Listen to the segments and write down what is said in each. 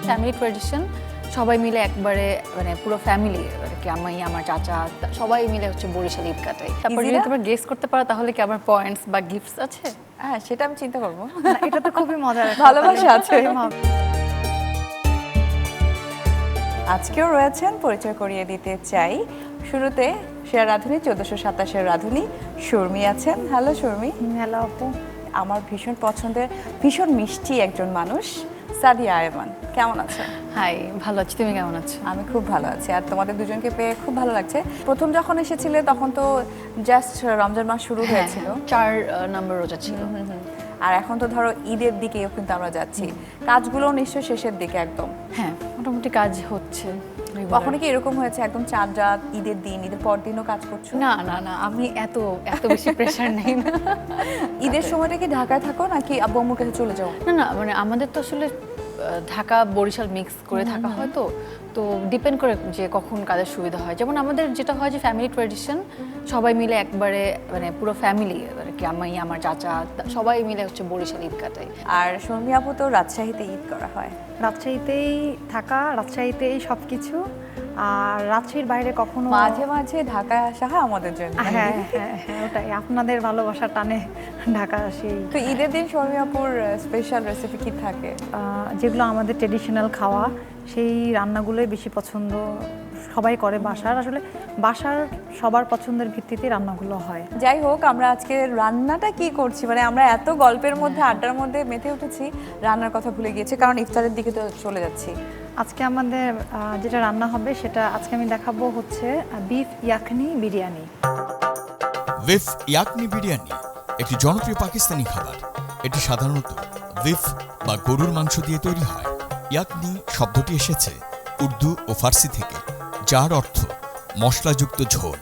Family tradition, সবাই মিলে একবারে মানে পুরো ফ্যামিলি আর কি, আমি আমার চাচা সবাই মিলে হচ্ছে বরিশাল ঈদ কাটাই। তারপর যদি তোমরা গেস করতে পারো তাহলে কি আবার পয়েন্টস বা গিফটস আছে? হ্যাঁ, সেটা আমি চিন্তা করবো। এটা তো খুবই মজার, ভালোবাসা আছে। আজকেও রয়েছেন, পরিচয় করিয়ে দিতে চাই। শুরুতে সেরা রাঁধুনি 1427-এর রাঁধুনি শর্মি আছেন। হ্যালো শর্মি। হ্যালো আপু। আমার ভীষণ পছন্দের, ভীষণ মিষ্টি একজন মানুষ, সাদিয়া আয়মান। কেমন আছো? হাই, ভালো আছি, তুমি কেমন আছো? আমি খুব ভালো আছি, আর তোমাদের দুজনকে পেয়ে খুব ভালো লাগছে। প্রথম যখন এসেছিলে তখন তো জাস্ট রমজান মাস শুরু হয়েছিল, 4 নম্বর রোজা ছিল। আর এখন তো ধরো ঈদের দিকেও কিন্তু আমরা যাচ্ছি, কাজগুলো নিশ্চয়ই শেষের দিকে একদম। হ্যাঁ, মোটামুটি কাজ হচ্ছে। কখনো কি এরকম হয়েছে একদম চাঁদ রাত ঈদের দিন, ঈদের পর দিনও কাজ করছো? না না না, আমি এত বেশি প্রেশার নেই না। ঈদের সময়টা কি ঢাকায় থাকো নাকি আব্বু আম্মুর কাছে চলে যাও? না না, মানে আমাদের তো আসলে ঢাকা বরিশাল মিক্স করে থাকা হয়, তো ডিপেন্ড করে যে কখন কাজের সুবিধা হয়। যেমন আমাদের যেটা হয় যে ফ্যামিলি ট্র্যাডিশন, সবাই মিলে একবারে মানে পুরো ফ্যামিলি আর কি, আমি আমার চাচা সবাই মিলে হচ্ছে বরিশাল ঈদ কাটাই। আর শর্মি আপু তো রাজশাহীতে ঈদ করা হয়। রাজশাহীতেই থাকা, রাজশাহীতেই সব কিছু, আর রাজশাহীর বাইরে কখনো মাঝে মাঝে ঢাকায় আসা হয় আমাদের জন্য। হ্যাঁ হ্যাঁ হ্যাঁ, ওটাই আপনাদের ভালোবাসার টানে ঢাকা আসি। তো ঈদের দিন শর্মি আপুর স্পেশাল রেসিপি কি থাকে? যেগুলো আমাদের ট্রেডিশনাল খাওয়া, সেই রান্নাগুলোই বেশি পছন্দ সবাই করে বাসার। আসলে বাসার সবার পছন্দের ভিত্তিতে রান্নাগুলো হয়। যাই হোক, আমরা আজকে রান্নাটা কি করছি, মানে আমরা এত গল্পের মধ্যে আড্ডার মধ্যে মেতে উঠেছি, রান্নার কথা ভুলে গিয়েছি, কারণ ইফতারের দিকে তো চলে যাচ্ছি। আজকে আমাদের যেটা রান্না হবে সেটা আজকে আমি দেখাবো হচ্ছে বিফ ইয়াখনি বিরিয়ানি। বিফ ইয়াকনি বিরিয়ানি একটি জনপ্রিয় পাকিস্তানি খাবার। এটি সাধারণত বিফ বা গরুর মাংস দিয়ে তৈরি হয়। ইয়াকনি শব্দটি এসেছে উর্দু ও ফার্সি থেকে, যার অর্থ মশলাযুক্ত ঝোল।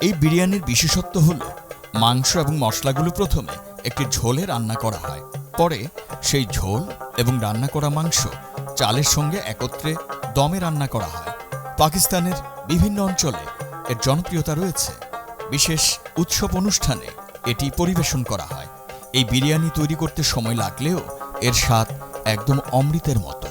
এই বিরিয়ানির বিশেষত্ব হল মাংস এবং মশলাগুলো প্রথমে একটি ঝোলে রান্না করা হয়, পরে সেই ঝোল এবং রান্না করা মাংস চালের সঙ্গে একত্রে দমে রান্না করা হয়। পাকিস্তানের বিভিন্ন অঞ্চলে এর জনপ্রিয়তা রয়েছে। বিশেষ উৎসব অনুষ্ঠানে এটি পরিবেশন করা হয়। এই বিরিয়ানি তৈরি করতে সময় লাগলেও এর স্বাদ একদম অমৃতের মতো।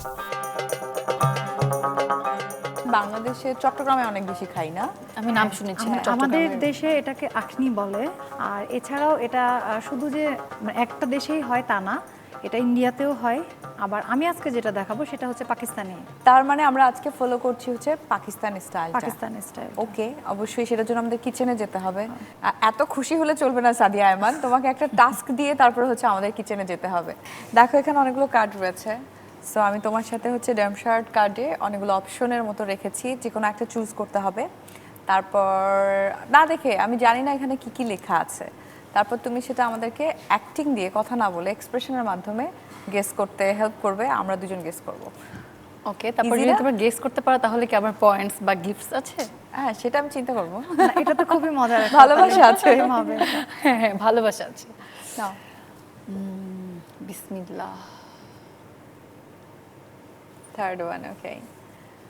বাংলাদেশে চট্টগ্রামে অনেক বেশি খাই না? আমি নাম শুনেছি আমাদের দেশে এটাকে আখনি বলে। আর এছাড়াও এটা শুধু যে একটা দেশেই হয় তা না, এটা ইন্ডিয়াতেও হয়। আবার আমি আজকে যেটা দেখাবো সেটা হচ্ছে পাকিস্তানি। তার মানে আমরা আজকে ফলো করছি হচ্ছে পাকিস্তানি স্টাইল। পাকিস্তানি স্টাইল। ওকে, অবশ্যই সেটার জন্য আমাদের কিচেনে যেতে হবে। এত খুশি হলে চলবে না সাদিয়া আয়মান, তোমাকে একটা টাস্ক দিয়ে তারপর হচ্ছে আমাদের কিচেনে যেতে হবে। দেখো এখানে অনেকগুলো কার্ড রয়েছে, সো আমি তোমার সাথে হচ্ছে ড্যামশার্ট কার্ডে অনেকগুলো অপশনের মতো রেখেছি, যে কোনো একটা চুজ করতে হবে। তারপর না দেখে, আমি জানি না এখানে কি কি লেখা আছে, তারপর তুমি সেটা আমাদেরকে অ্যাক্টিং দিয়ে, কথা না বলে এক্সপ্রেশনের মাধ্যমে গেস করতে হেল্প করবে, আমরা দুজন গেস করব। ওকে, তারপর যদি তোমরা গেস করতে পারো তাহলে কি আবার পয়েন্টস বা গিফটস আছে? হ্যাঁ, সেটা আমি চিন্তা করব। এটা তো খুবই মজার, ভালোবাসা আছে। হ্যাঁ হ্যাঁ, ভালোবাসা আছে। নাও, বিসমিল্লাহ। Third one. ওকে,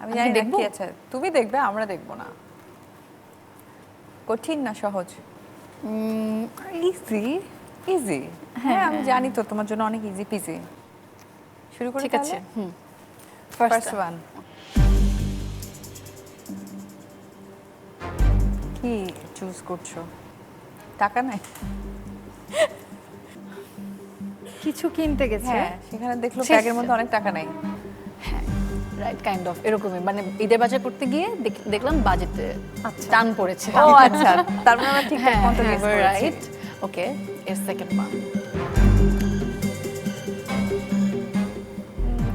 আমি জানি না কি আছে, তুমি দেখবে, আমরা দেখব না। কঠিন না সহজ? ইজি। ইজি? হ্যাঁ, আমি জানি তো তোমার জন্য অনেক ইজি পিজি। শুরু করি ঠিক আছে। First one. কি চুজ করছো? টাকা নাই? কিছু কিনতে গেছে। হ্যাঁ, সেখানে দেখলো ব্যাগের মধ্যে অনেক টাকা নাই। রাইট, কাইন্ড অফ এরকমই, মানে ঈদের বাজার করতে গিয়ে দেখলাম বাজেটে টান পড়েছে। ও আচ্ছা, তার মানে আমরা ঠিকঠাক মতো গেস করেছি। রাইট। ওকে, এর সেকেন্ড ওয়ান।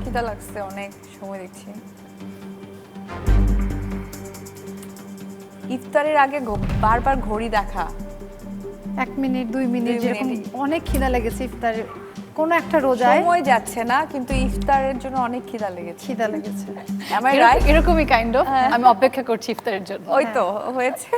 খিদা লাগছে অনেক, সময় দেখছি। ইফতারের আগে বারবার ঘড়ি দেখা। 1 মিনিট 2 মিনিট, যেরকম অনেক খিদা লেগেছে ইফতারে, কোনো একটা রোজায় সময় যাচ্ছে না, কিন্তু ইফতারের জন্য অনেক খিদা লেগেছে। খিদা লেগেছে। Am I right? এরকমই কাইন্ড অফ, আমি অপেক্ষা করছি ইফতারের জন্য। ওই তো হয়েছে।